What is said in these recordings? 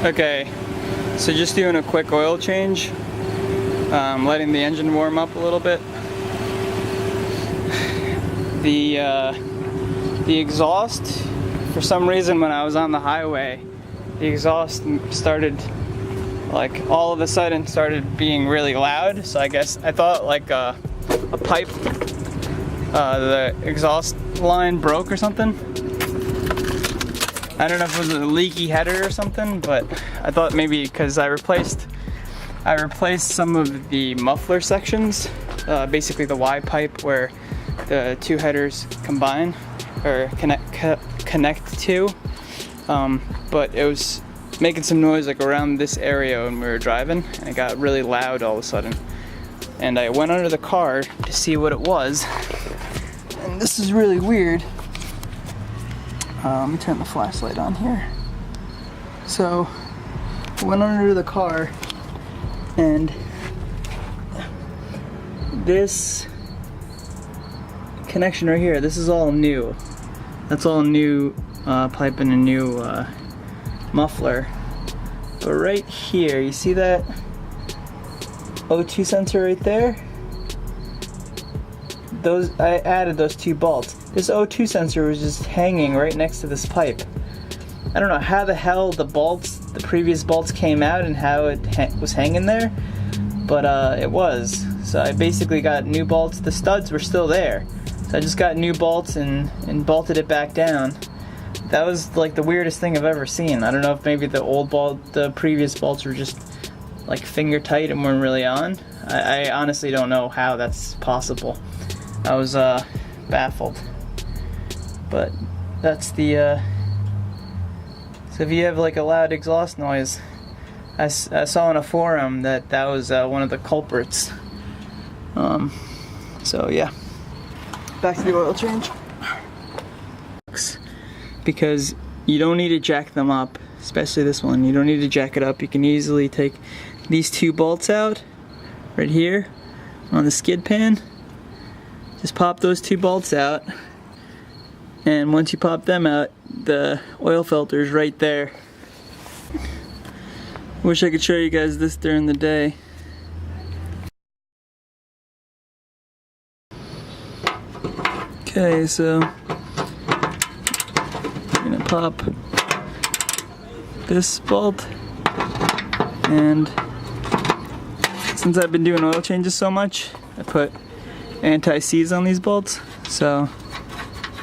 Okay, so just doing a quick oil change, letting the engine warm up a little bit. The exhaust, for some reason when I was on the highway, the exhaust started, like, all of a sudden started being really loud. So I guess I thought like a pipe, the exhaust line broke or something. I don't know if it was a leaky header or something, but I thought maybe because I replaced some of the muffler sections, basically the Y pipe where the two headers combine or connect to, but it was making some noise like around this area when we were driving, and it got really loud all of a sudden. And I went under the car to see what it was, and this is really weird. Let me turn the flashlight on here. So, I went under the car, and this connection right here, this is all new. That's all new pipe and a new muffler. But right here, you see that O2 sensor right there? I added those two bolts. This O2 sensor was just hanging right next to this pipe. I don't know how the hell the previous bolts came out and how it was hanging there, but it was. So I basically got new bolts. The studs were still there. So I just got new bolts and bolted it back down. That was like the weirdest thing I've ever seen. I don't know if maybe the previous bolts were just like finger tight and weren't really on. I honestly don't know how that's possible. I was baffled. But that's the so if you have like a loud exhaust noise, I saw in a forum that was one of the culprits. So yeah, back to the oil change. Because you don't need to jack them up, especially this one. You don't need to jack it up. You can easily take these two bolts out right here on the skid pan. Just pop those two bolts out, and once you pop them out, the oil filter is right there. Wish I could show you guys this during the day. Okay, so I'm gonna pop this bolt, and since I've been doing oil changes so much, I put anti-seize on these bolts, so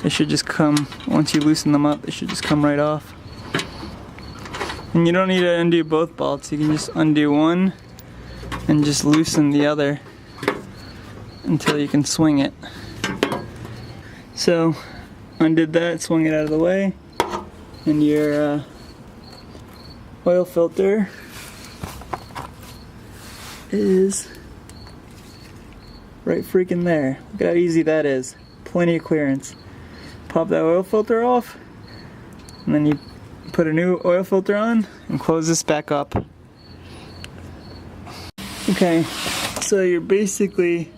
they should just come, once you loosen them up, they should just come right off. And you don't need to undo both bolts, you can just undo one and just loosen the other until you can swing it. So, undid that, swung it out of the way, and your oil filter is right freaking there. Look at how easy that is. Plenty of clearance. Pop that oil filter off, and then you put a new oil filter on and close this back up. Okay, so you're basically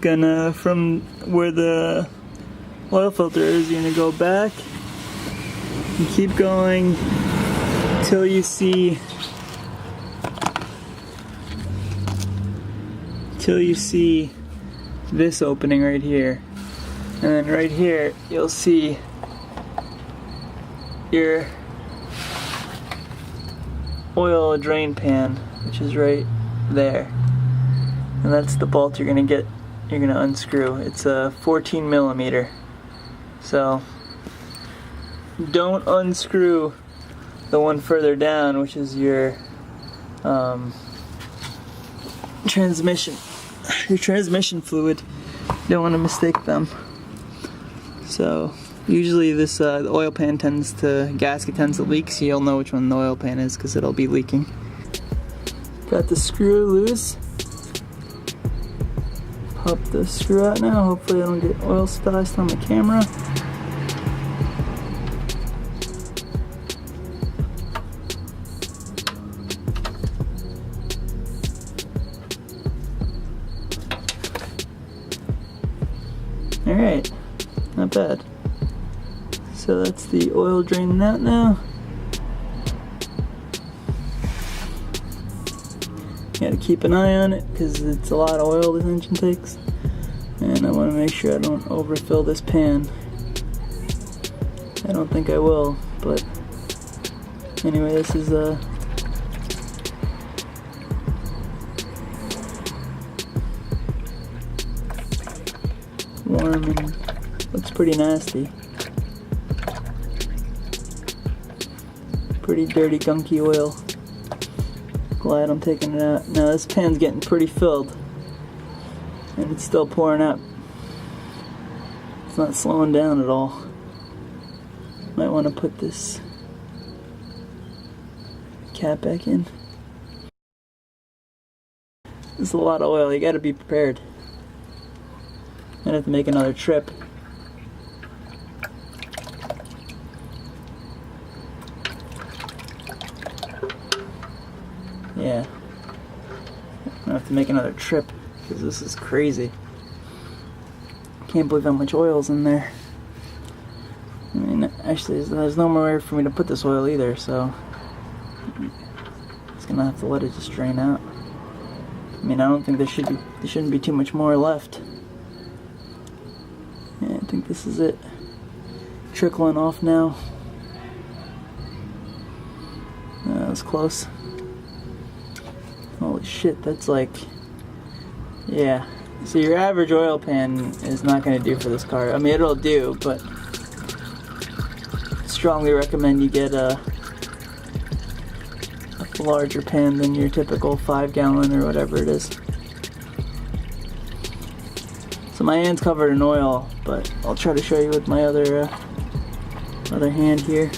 gonna, from where the oil filter is, you're gonna go back and keep going until you see this opening right here, and then right here you'll see your oil drain pan, which is right there, and that's the bolt you're gonna unscrew. It's a 14 millimeter, so don't unscrew the one further down, which is your transmission fluid. You don't want to mistake them. So usually this the oil pan gasket tends to leak, so you'll know which one the oil pan is because it'll be leaking. Got the screw loose. Pop the screw out now. Hopefully I don't get oil splashed on the camera. Alright, not bad. So that's the oil draining out now. Gotta keep an eye on it because it's a lot of oil this engine takes. And I want to make sure I don't overfill this pan. I don't think I will, but anyway, this is warm and looks pretty nasty. Pretty dirty, gunky oil. Glad I'm taking it out. Now this pan's getting pretty filled, and it's still pouring out. It's not slowing down at all. Might want to put this cap back in. This is a lot of oil. You gotta be prepared. I'm gonna have to make another trip. Yeah. I'm gonna have to make another trip because this is crazy. Can't believe how much oil's in there. I mean, actually, there's no more way for me to put this oil either, so it's gonna have to let it just drain out. I mean, I don't think there shouldn't be too much more left. Yeah, I think this is it. Trickling off now. That was close. Holy shit, that's like, yeah. So your average oil pan is not going to do for this car. I mean, it'll do, but strongly recommend you get a larger pan than your typical 5-gallon or whatever it is. So my hand's covered in oil, but I'll try to show you with my other hand here.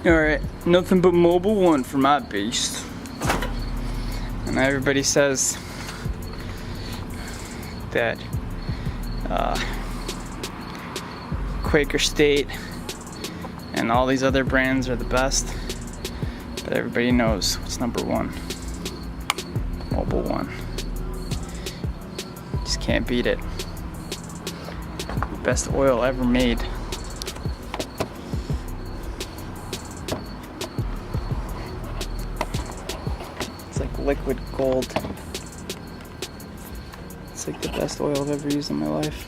Alright, nothing but Mobile 1 for my beast. And everybody says that Quaker State and all these other brands are the best. But everybody knows what's number one. Mobile 1. Just can't beat it. Best oil ever made. Liquid gold. It's like the best oil I've ever used in my life.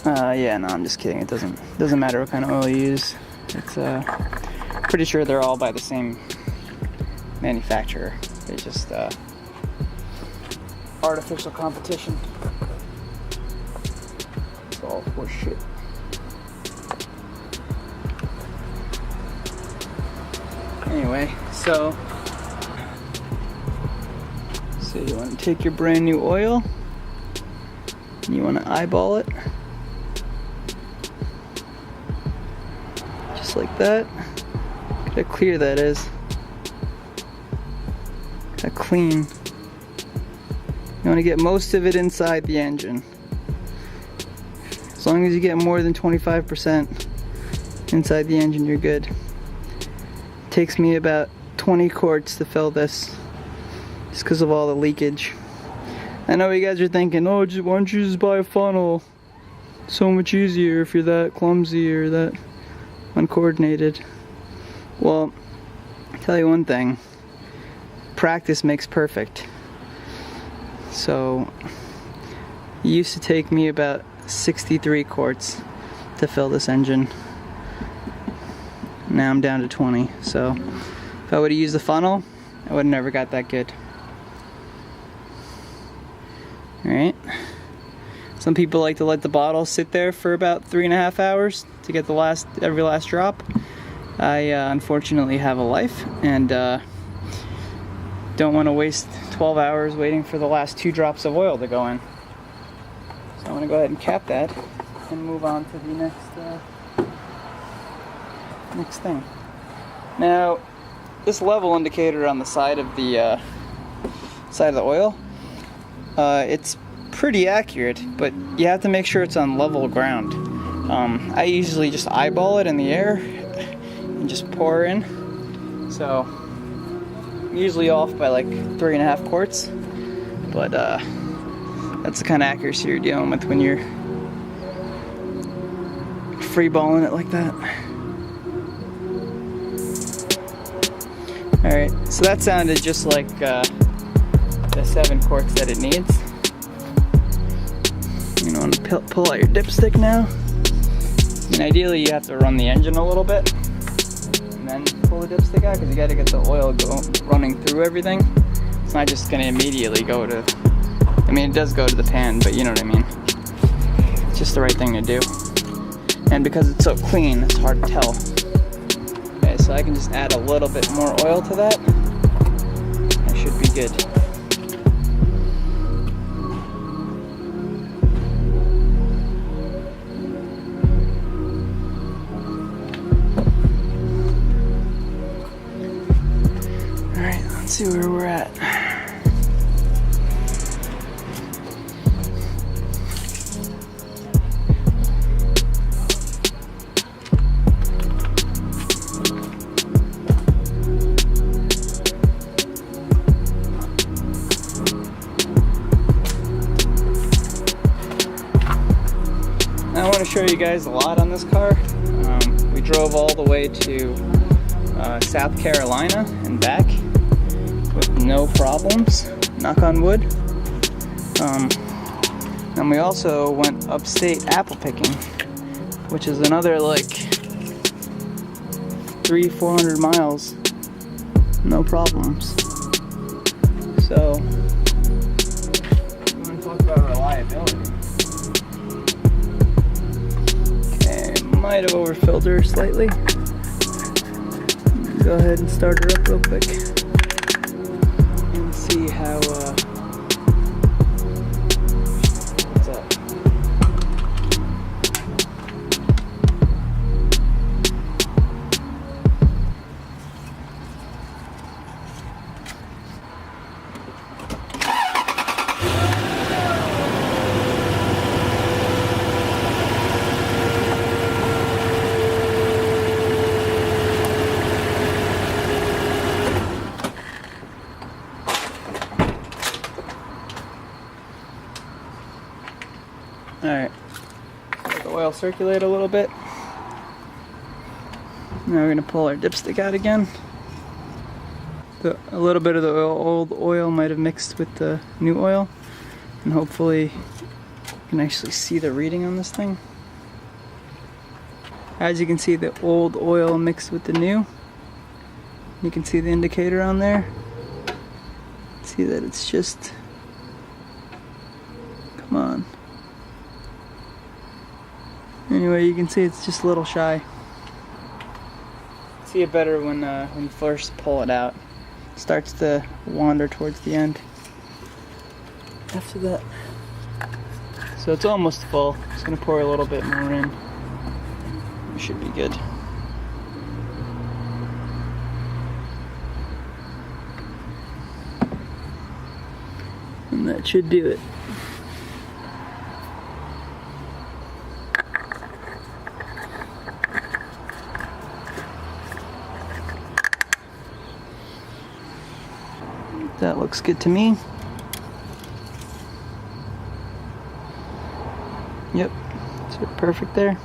Yeah, no, I'm just kidding. It doesn't matter what kind of oil you use. It's pretty sure they're all by the same manufacturer. They just artificial competition. It's all horse shit. Anyway, so you want to take your brand new oil and you want to eyeball it just like that. Look how clear that is. How clean. You want to get most of it inside the engine. As long as you get more than 25% inside the engine, you're good. It takes me about 20 quarts to fill this. Just because of all the leakage. I know you guys are thinking, oh, why don't you just buy a funnel? So much easier if you're that clumsy or that uncoordinated. Well, I'll tell you one thing. Practice makes perfect. So, it used to take me about 63 quarts to fill this engine. Now I'm down to 20. So, if I would have used the funnel, I would have never got that good. Alright, some people like to let the bottle sit there for about 3.5 hours to get the every last drop. I unfortunately have a life and don't want to waste 12 hours waiting for the last 2 drops of oil to go in. So I'm going to go ahead and cap that and move on to the next thing. Now, this level indicator on the side of the oil, it's pretty accurate, but you have to make sure it's on level ground. I usually just eyeball it in the air and just pour in. So I'm usually off by like 3.5 quarts, but that's the kind of accuracy you're dealing with when you're free balling it like that. Alright, so that sounded just like the 7 quarts that it needs. You want to pull out your dipstick now. I mean, ideally you have to run the engine a little bit and then pull the dipstick out, because you got to get the oil running through everything. It's not just going to immediately go to, I mean, it does go to the pan, but you know what I mean. It's just the right thing to do. And because it's so clean, it's hard to tell. Okay, so I can just add a little bit more oil to that. That should be good. Alright, let's see where we're at. I want to show you guys a lot on this car. We drove all the way to South Carolina and back with no problems, knock on wood. And we also went upstate apple picking, which is another like 300-400 miles, no problems. So, we want to talk about reliability. Might have overfilled her slightly. Go ahead and start her up real quick and see how what's up. Alright, let the oil circulate a little bit. Now we're going to pull our dipstick out again. A little bit of the old oil might have mixed with the new oil, and hopefully you can actually see the reading on this thing. As you can see, the old oil mixed with the new. You can see the indicator on there. See that it's just, come on. Anyway, you can see it's just a little shy. See it better when you first pull it out. It starts to wander towards the end. After that, so it's almost full. Just gonna pour a little bit more in. It should be good. And that should do it. That looks good to me. Yep, so perfect there.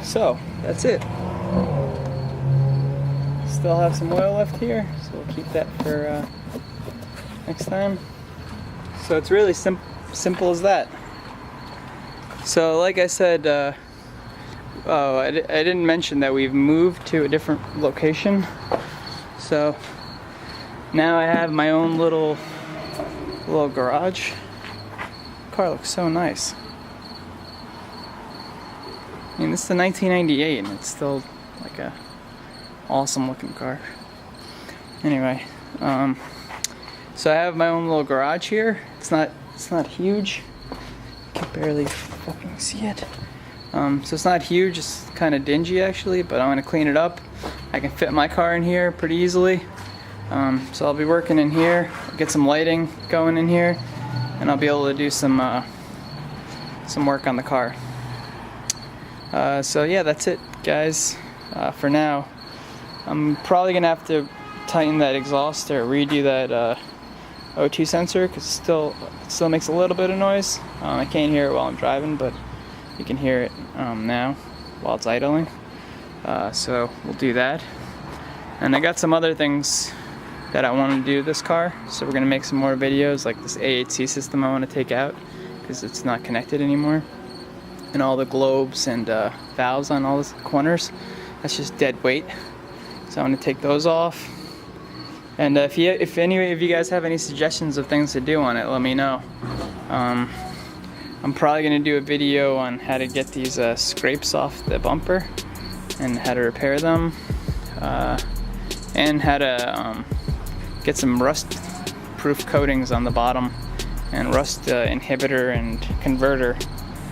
So, that's it. Still have some oil left here, so we'll keep that for next time. So it's really simple as that. So like I said, I didn't mention that we've moved to a different location. So now I have my own little garage. The car looks so nice. I mean, this is a 1998 and it's still like a awesome looking car. Anyway, so I have my own little garage here. It's not huge. I can barely fucking see it. So it's not huge, it's kind of dingy actually, but I'm going to clean it up. I can fit my car in here pretty easily. So I'll be working in here, get some lighting going in here, and I'll be able to do some work on the car. So yeah, that's it, guys, for now. I'm probably gonna have to tighten that exhaust or redo that O2 sensor, because it still makes a little bit of noise. I can't hear it while I'm driving, but you can hear it now while it's idling. So we'll do that. And I got some other things that I want to do with this car, so we're gonna make some more videos, like this A8C system I want to take out because it's not connected anymore, and all the globes and valves on all the corners. That's just dead weight, so I want to take those off. And if any of you guys have any suggestions of things to do on it, let me know. I'm probably gonna do a video on how to get these scrapes off the bumper and how to repair them, and how to get some rust-proof coatings on the bottom, and rust inhibitor and converter,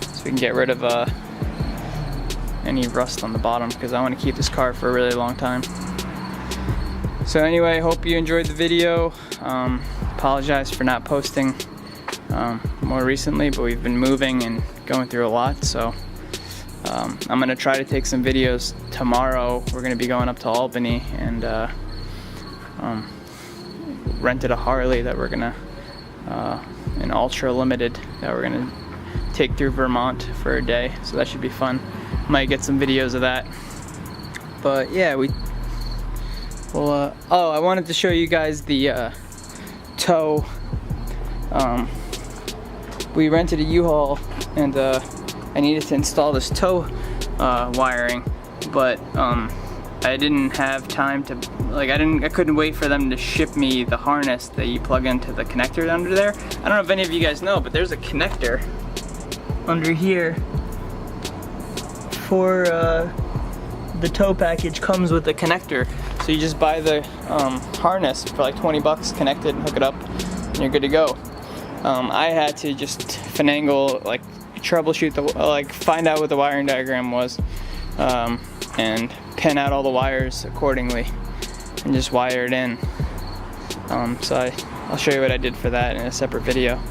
so we can get rid of any rust on the bottom, because I want to keep this car for a really long time. So anyway, hope you enjoyed the video. Apologize for not posting more recently, but we've been moving and going through a lot, so I'm going to try to take some videos tomorrow. We're going to be going up to Albany, and rented a Harley that we're gonna an ultra limited that we're gonna take through Vermont for a day, so that should be fun. Might get some videos of that. But yeah, oh, I wanted to show you guys the tow. We rented a U-Haul, and I needed to install this tow wiring, but I didn't have time to, I couldn't wait for them to ship me the harness that you plug into the connector under there. I don't know if any of you guys know, but there's a connector under here for the tow package. Comes with a connector, so you just buy the harness for like 20 bucks, connect it and hook it up, and you're good to go. I had to just finagle, troubleshoot find out what the wiring diagram was, and pin out all the wires accordingly and just wire it in. So I'll show you what I did for that in a separate video.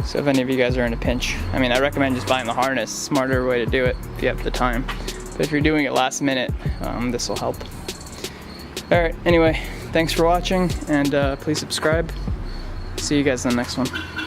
So if any of you guys are in a pinch, I recommend just buying the harness. Smarter way to do it if you have the time. But if you're doing it last minute, this will help. Alright, anyway, thanks for watching, and please subscribe. See you guys in the next one.